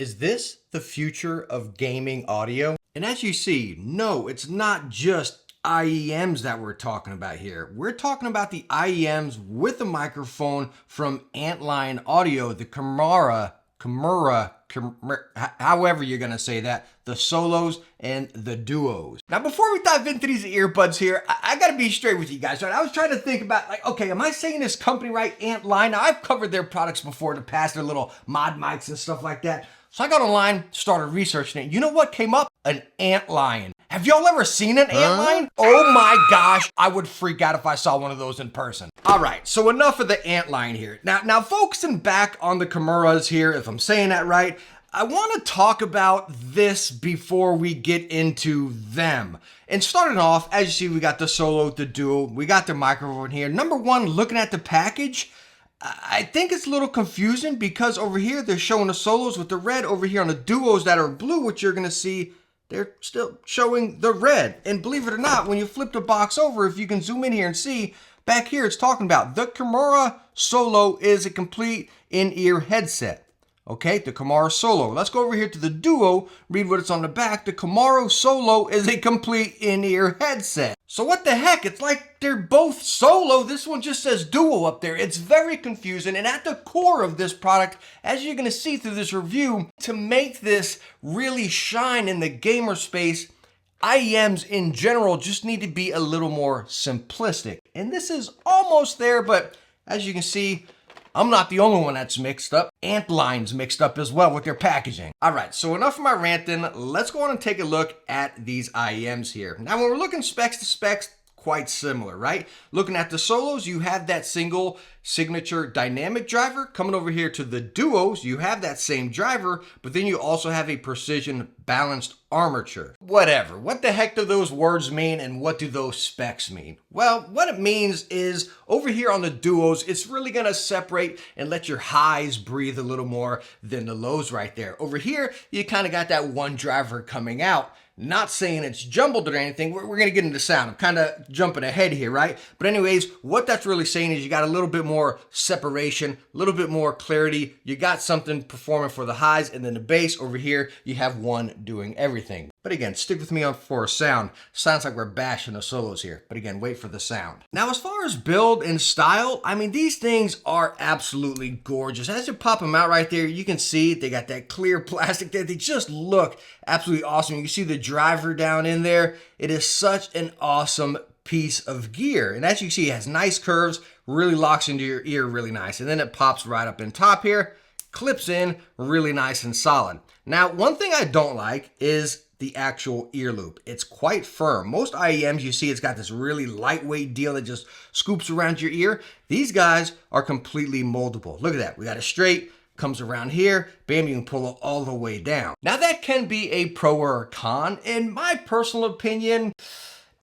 Is this the future of gaming audio? And as you see, no, it's not just IEMs that we're talking about here. We're talking about the IEMs with a microphone from Antlion Audio, the however you're going to say that, the solos and the duos. Now, before we dive into these earbuds here, I got to be straight with you guys, right? I was trying to think about, like, okay, am I saying this company right, Antlion? Now, I've covered their products before in the past, their little mod mics and stuff like that. So I got online, started researching it. You know what came up? An Antlion. Have y'all ever seen an Antlion? Oh my gosh, I would freak out if I saw one of those in person. All right, so enough of the Antlion here. Now focusing back on the Kimuras here, if I'm saying that right, I want to talk about this before we get into them. And starting off, as you see, we got the solo, the duo, we got the microphone here. Number one, looking at the package, I think it's a little confusing because over here they're showing the solos with the red. Over here on the duos that are blue, which you're going to see, they're still showing the red. And believe it or not, when you flip the box over, if you can zoom in here and see, back here it's talking about the Kimura Solo is a complete in-ear headset. Okay, the Kimura Solo. Let's go over here to the Duo, read what it's on the back. The Kimura Solo is a complete in-ear headset. So what the heck? It's like they're both solo. This one just says Duo up there. It's very confusing. And at the core of this product, as you're going to see through this review, to make this really shine in the gamer space, IEMs in general just need to be a little more simplistic. And this is almost there, but as you can see, I'm not the only one that's mixed up. Antlion's mixed up as well with their packaging. All right, so enough of my ranting. Let's go on and take a look at these IEMs here. Now, when we're looking specs to specs, quite similar, right? Looking at the solos, you have that single signature dynamic driver. Coming over here to the duos, you have that same driver, but then you also have a precision balanced armature. Whatever. What the heck do those words mean and what do those specs mean? Well, what it means is over here on the duos, it's really gonna separate and let your highs breathe a little more than the lows right there. Over here, you kind of got that one driver coming out. Not saying it's jumbled or anything. We're going to get into sound. I'm kind of jumping ahead here, right? But anyways, what that's really saying is you got a little bit more separation, a little bit more clarity. You got something performing for the highs, and then the bass over here, you have one doing everything. But again, stick with me on for a sound. Sounds like we're bashing the solos here. But again, wait for the sound. Now, as far as build and style, I mean, these things are absolutely gorgeous. As you pop them out right there, you can see they got that clear plastic there. They just look absolutely awesome. You can see the driver down in there. It is such an awesome piece of gear. And as you can see, it has nice curves, really locks into your ear really nice. And then it pops right up in top here, clips in really nice and solid. Now, one thing I don't like is the actual ear loop. It's quite firm. Most IEMs you see, it's got this really lightweight deal that just scoops around your ear. These guys are completely moldable. Look at that. We got it straight, comes around here, bam, you can pull it all the way down. Now that can be a pro or a con. In my personal opinion,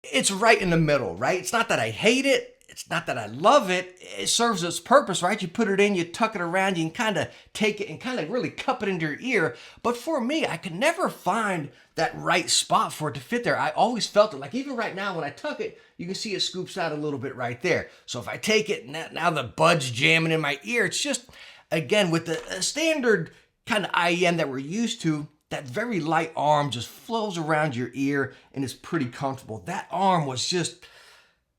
it's right in the middle, right? It's not that I hate it. It's not that I love it. It serves its purpose, right? You put it in, you tuck it around, you can kind of take it and kind of really cup it into your ear. But for me, I could never find that right spot for it to fit there. I always felt it, like even right now when I tuck it, you can see it scoops out a little bit right there. So if I take it, now the bud's jamming in my ear. It's just, again, with the standard kind of IEM that we're used to, that very light arm just flows around your ear and is pretty comfortable. That arm was just,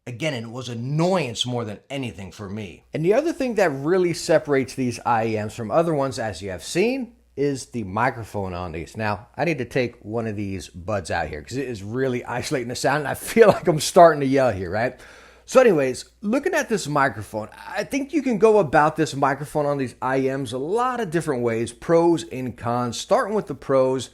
again, it was annoyance more than anything for me. And the other thing that really separates these IEMs from other ones, as you have seen, is the microphone on these. Now, I need to take one of these buds out here because it is really isolating the sound, and I feel like I'm starting to yell here, right? So anyways, looking at this microphone, I think you can go about this microphone on these IEMs a lot of different ways, pros and cons. Starting with the pros,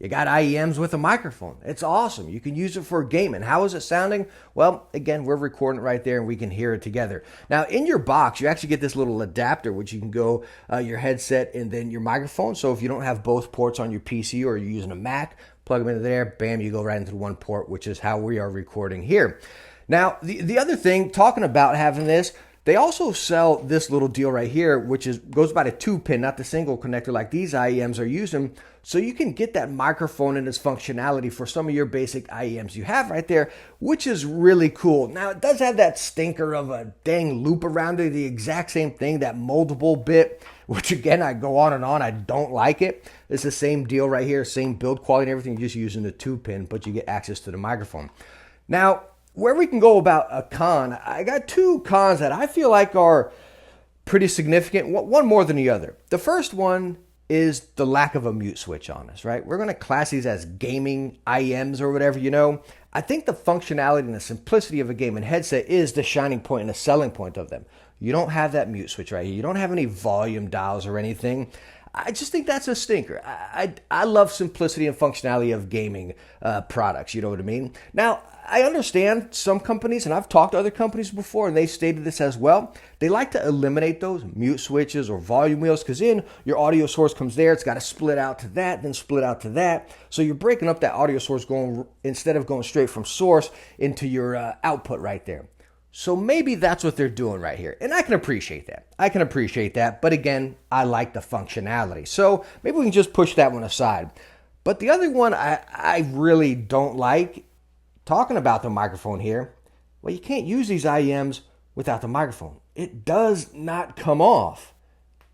you got IEMs with a microphone. It's awesome. You can use it for gaming. How is it sounding? Well, again, we're recording it right there and we can hear it together. Now, in your box, you actually get this little adapter, which you can go your headset and then your microphone. So if you don't have both ports on your PC or you're using a Mac, plug them into there, bam, you go right into the one port, which is how we are recording here. Now, the other thing, talking about having this, they also sell this little deal right here, which goes by the 2-pin, not the single connector like these IEMs are using. So you can get that microphone and its functionality for some of your basic IEMs you have right there, which is really cool. Now, it does have that stinker of a dang loop around it, the exact same thing, that moldable bit, which again, I go on and on. I don't like it. It's the same deal right here, same build quality and everything, just using the 2-pin, but you get access to the microphone. Now, where we can go about a con, I got 2 cons that I feel like are pretty significant, one more than the other. The first one is the lack of a mute switch on this, right? We're going to class these as gaming IEMs or whatever, you know. I think the functionality and the simplicity of a gaming headset is the shining point and the selling point of them. You don't have that mute switch right here. You don't have any volume dials or anything. I just think that's a stinker. I love simplicity and functionality of gaming products, you know what I mean? Now, I understand some companies, and I've talked to other companies before, and they stated this as well. They like to eliminate those mute switches or volume wheels because in your audio source comes there, it's got to split out to that, then split out to that. So you're breaking up that audio source instead of going straight from source into your output right there. So maybe that's what they're doing right here. And I can appreciate that. But again, I like the functionality. So maybe we can just push that one aside. But the other one I really don't like, talking about the microphone here, well, you can't use these IEMs without the microphone. It does not come off.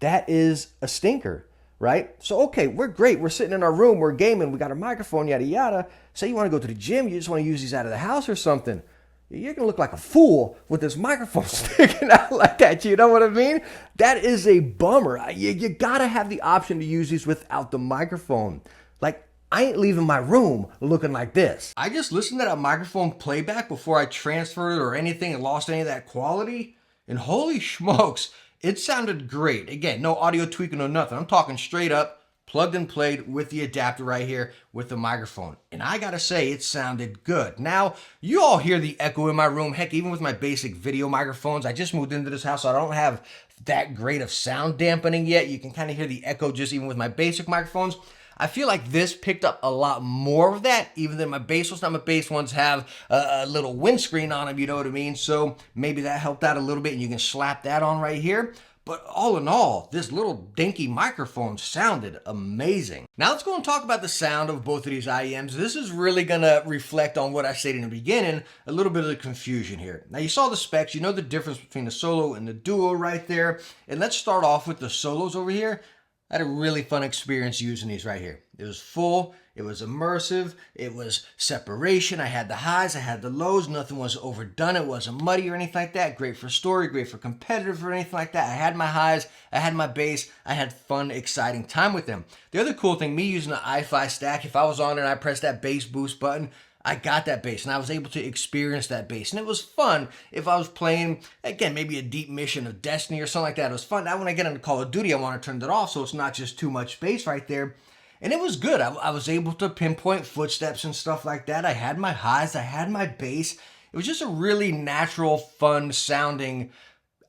That is a stinker, right? So, okay, we're great. We're sitting in our room. We're gaming. We got a microphone, yada, yada. Say you want to go to the gym. You just want to use these out of the house or something. You're going to look like a fool with this microphone sticking out like that. You know what I mean? That is a bummer. You got to have the option to use these without the microphone. Like, I ain't leaving my room looking like this. I just listened to that microphone playback before I transferred it or anything and lost any of that quality. And holy smokes, it sounded great. Again, no audio tweaking or nothing. I'm talking straight up, plugged and played with the adapter right here with the microphone. And I gotta say, it sounded good. Now, you all hear the echo in my room. Heck, even with my basic video microphones, I just moved into this house, so I don't have that great of sound dampening yet. You can kind of hear the echo just even with my basic microphones. I feel like this picked up a lot more of that, even than my bass ones. Now, my bass ones have a little windscreen on them, you know what I mean? So maybe that helped out a little bit, and you can slap that on right here. But all in all, this little dinky microphone sounded amazing. Now let's go and talk about the sound of both of these IEMs. This is really gonna reflect on what I said in the beginning, a little bit of the confusion here. Now you saw the specs, you know the difference between the solo and the duo right there. And let's start off with the solos over here. I had a really fun experience using these right here. It was full, it was immersive, it was separation. I had the highs, I had the lows, nothing was overdone, it wasn't muddy or anything like that. Great for story, great for competitive or anything like that. I had my highs, I had my bass, I had fun, exciting time with them. The other cool thing, me using the i5 stack, if I was on and I pressed that bass boost button, I got that bass and I was able to experience that bass. And it was fun if I was playing, again, maybe a deep mission of Destiny or something like that. It was fun. Now when I get into Call of Duty, I want to turn that off so it's not just too much bass right there. And it was good. I was able to pinpoint footsteps and stuff like that. I had my highs, I had my bass. It was just a really natural, fun sounding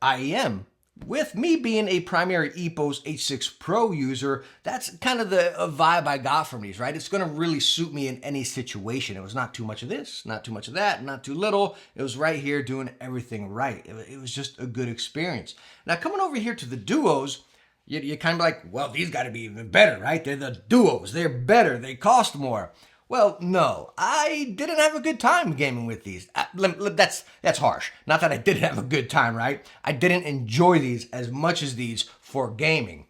IEM. With me being a primary Epos H6 Pro user, that's kind of the vibe I got from these, right? It's going to really suit me in any situation. It was not too much of this, not too much of that, not too little. It was right here doing everything right. It was just a good experience. Now, coming over here to the duos, you're kind of like, well, these got to be even better, right? They're the duos. They're better. They cost more. Well, no, I didn't have a good time gaming with these. That's harsh. Not that I didn't have a good time, right? I didn't enjoy these as much as these for gaming.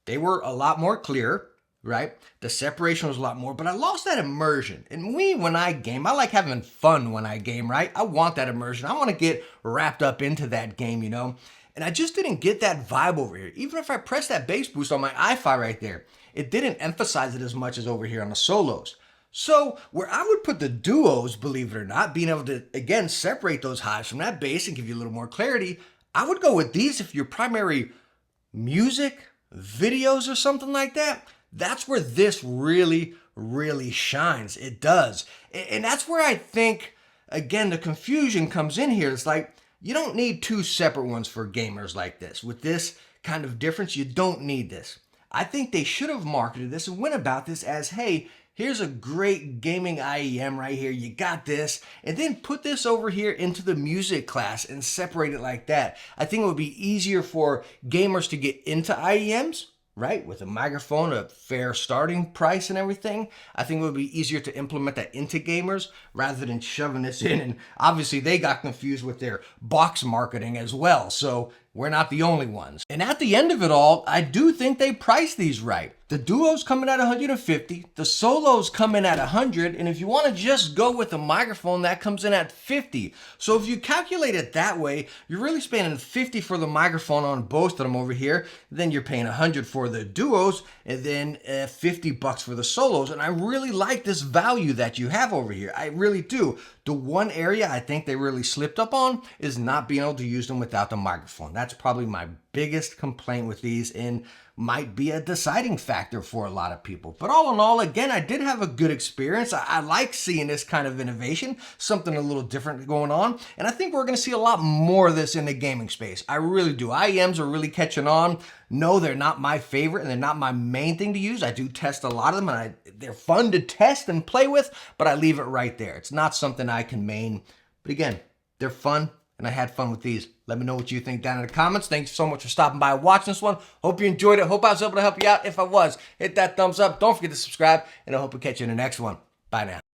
They were a lot more clear, right? The separation was a lot more, but I lost that immersion. And when I game, I like having fun when I game, right? I want that immersion. I want to get wrapped up into that game, you know? And I just didn't get that vibe over here. Even if I press that bass boost on my i5 right there, it didn't emphasize it as much as over here on the solos. So where I would put the duos, believe it or not, being able to, again, separate those highs from that bass and give you a little more clarity, I would go with these if your primary music, videos, or something like that. That's where this really, really shines. It does. And that's where I think, again, the confusion comes in here. It's like, you don't need two separate ones for gamers like this. With this kind of difference, you don't need this. I think they should have marketed this and went about this as, hey, here's a great gaming IEM right here. You got this. And then put this over here into the music class and separate it like that. I think it would be easier for gamers to get into IEMs, right? With a microphone, a fair starting price and everything. I think it would be easier to implement that into gamers rather than shoving this in. And obviously they got confused with their box marketing as well. So we're not the only ones. And at the end of it all, I do think they priced these right. The Duos come in at 150, the Solos come in at 100, and if you want to just go with a microphone, that comes in at 50. So if you calculate it that way, you're really spending 50 for the microphone on both of them over here, then you're paying 100 for the Duos, and then 50 bucks for the Solos. And I really like this value that you have over here. I really do. The one area I think they really slipped up on is not being able to use them without the microphone. That's probably my biggest complaint with these, and might be a deciding factor for a lot of people. But all in all, again, I did have a good experience. I like seeing this kind of innovation, something a little different going on. And I think we're going to see a lot more of this in the gaming space. I really do. IEMs are really catching on. No, they're not my favorite and they're not my main thing to use. I do test a lot of them and they're fun to test and play with, but I leave it right there. It's not something I can main. But again, they're fun. And I had fun with these. Let me know what you think down in the comments. Thanks so much for stopping by and watching this one. Hope you enjoyed it. Hope I was able to help you out. If I was, hit that thumbs up. Don't forget to subscribe. And I hope we catch you in the next one. Bye now.